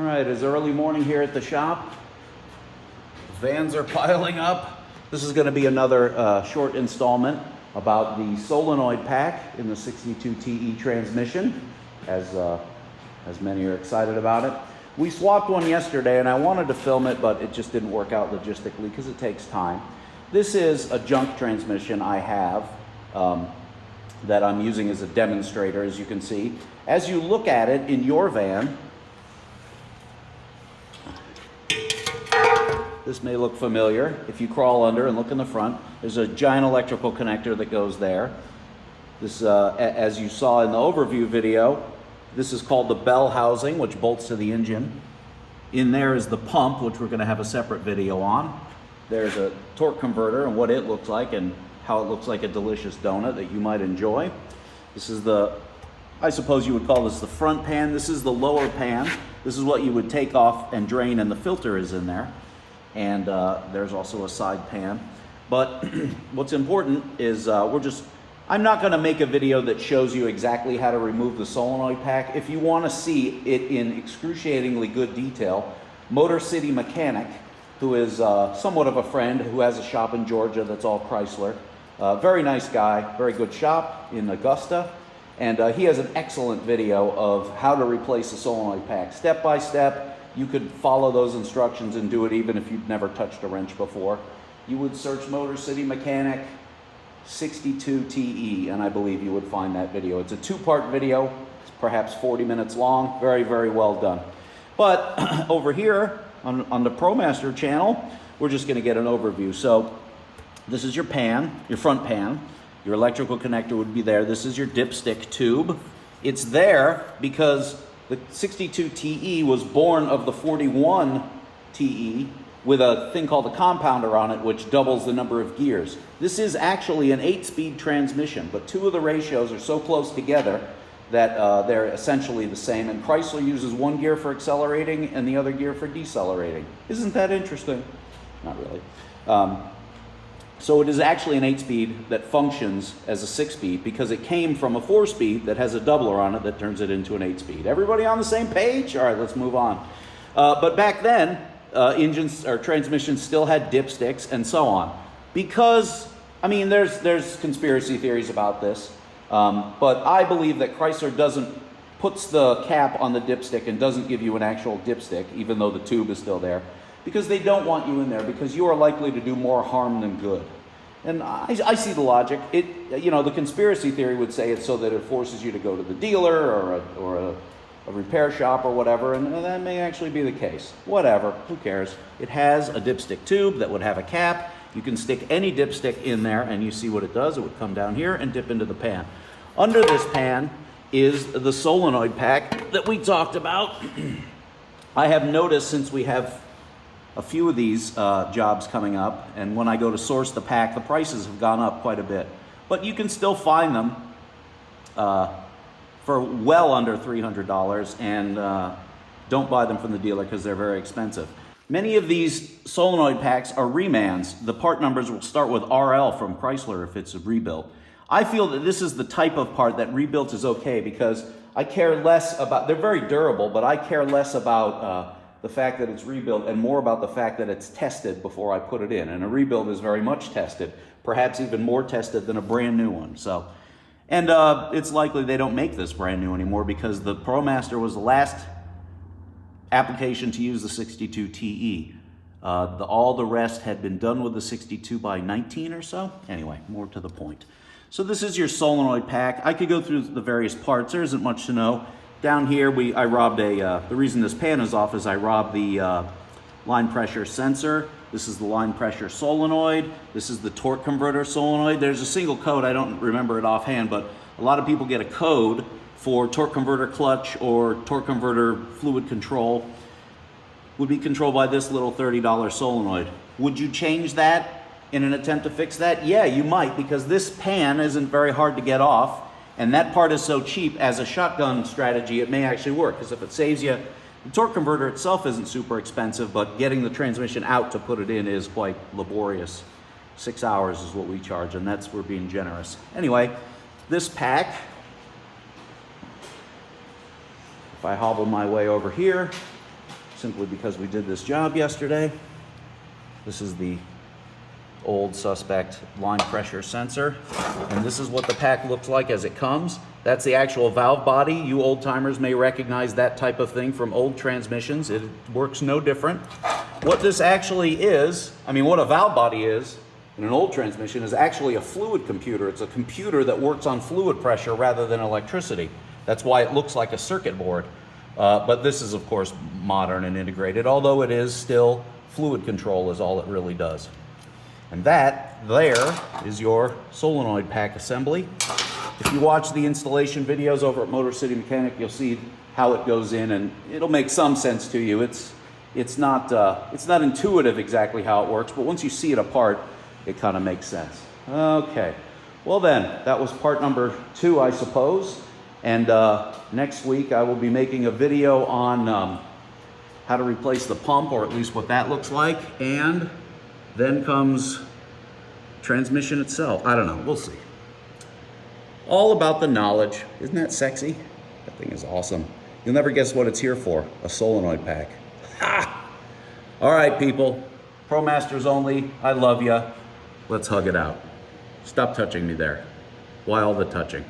All right, it's early morning here at the shop. Vans are piling up. This is going to be another short installment about the solenoid pack in the 62 TE transmission, as many are excited about it. We swapped one yesterday and I wanted to film it, but it just didn't work out logistically because it takes time. This is a junk transmission I have that I'm using as a demonstrator, as you can see. As you look at it in your van, this may look familiar. If you crawl under and look in the front, there's a giant electrical connector that goes there. This, as you saw in the overview video, this is called the bell housing, which bolts to the engine. In there is the pump, which we're going to have a separate video on. There's a torque converter and what it looks like and how it looks like a delicious donut that you might enjoy. This is the, I suppose you would call this the front pan. This is the lower pan. This is what you would take off and drain, and the filter is in there. And there's also a side pan. But what's important is I'm not going to make a video that shows you exactly how to remove the solenoid pack. If you want to see it in excruciatingly good detail, Motor City Mechanic, who is somewhat of a friend, who has a shop in Georgia that's all Chrysler. Very nice guy, very good shop in Augusta. And he has an excellent video of how to replace a solenoid pack. Step by step. You could follow those instructions and do it even if you've never touched a wrench before. You would search Motor City Mechanic 62 TE, and I believe you would find that video. It's a two-part video. It's perhaps 40 minutes long. Very, very well done. But over here on the Promaster channel, we're just going to get an overview. So this is your pan, your front pan. Your electrical connector would be there. This is your dipstick tube. It's there because the 62 TE was born of the 41 TE with a thing called a compounder on it, which doubles the number of gears. This is actually an 8-speed transmission, but two of the ratios are so close together that they're essentially the same. And Chrysler uses one gear for accelerating and the other gear for decelerating. Isn't that interesting? Not really. So it is actually an 8-speed that functions as a 6-speed because it came from a 4-speed that has a doubler on it that turns it into an 8-speed. Everybody on the same page? All right, let's move on. But back then, engines or transmissions still had dipsticks and so on. Because, I mean, there's conspiracy theories about this, but I believe that Chrysler puts the cap on the dipstick and doesn't give you an actual dipstick, even though the tube is still there, because they don't want you in there, because you are likely to do more harm than good. And I see the logic. The conspiracy theory would say it's so that it forces you to go to the dealer or a repair shop or whatever, and that may actually be the case. Whatever, who cares? It has a dipstick tube that would have a cap. You can stick any dipstick in there and you see what it does. It would come down here and dip into the pan. Under this pan is the solenoid pack that we talked about. I have noticed, since we have a few of these jobs coming up, and when I go to source the pack, the prices have gone up quite a bit. But you can still find them for well under $300, and don't buy them from the dealer because they're very expensive. Many of these solenoid packs are remans. The part numbers will start with RL from Chrysler if it's a rebuilt. I feel that this is the type of part that rebuilt is okay because I care less about, they're very durable, but I care less about the fact that it's rebuilt and more about the fact that it's tested before I put it in. And a rebuild is very much tested, perhaps even more tested than a brand new one. So, and it's likely they don't make this brand new anymore because the Promaster was the last application to use the 62 TE. All the rest had been done with the 62 by 19 or so. Anyway, more to the point. So this is your solenoid pack. I could go through the various parts. There isn't much to know. Down here, I robbed the reason this pan is off is I robbed the line pressure sensor. This is the line pressure solenoid. This is the torque converter solenoid. There's a single code, I don't remember it offhand, but a lot of people get a code for torque converter clutch or torque converter fluid control. Would be controlled by this little $30 solenoid. Would you change that in an attempt to fix that? Yeah, you might, because this pan isn't very hard to get off. And that part is so cheap, as a shotgun strategy, it may actually work, because if it saves you, the torque converter itself isn't super expensive, but getting the transmission out to put it in is quite laborious. 6 hours is what we charge, and we're being generous. Anyway, this pack, if I hobble my way over here, simply because we did this job yesterday. This is the old suspect line pressure sensor, and this is what the pack looks like as it comes. That's the actual valve body. You old timers may recognize that type of thing from old transmissions. It works no different. What this actually is, I mean, what a valve body is in an old transmission is actually a fluid computer. It's a computer that works on fluid pressure rather than electricity. That's why it looks like a circuit board. But this is, of course, modern and integrated, although it is still fluid control is all it really does. And that there is your solenoid pack assembly. If you watch the installation videos over at Motor City Mechanic, you'll see how it goes in, and it'll make some sense to you. It's not intuitive exactly how it works, but once you see it apart, it kind of makes sense. Okay, well then, that was part number 2, I suppose. And next week I will be making a video on how to replace the pump, or at least what that looks like, and then comes transmission itself. I don't know, we'll see. All about the knowledge. Isn't that sexy? That thing is awesome. You'll never guess what it's here for, a solenoid pack. Ha! All right, people, Promasters only, I love ya. Let's hug it out. Stop touching me there. Why all the touching?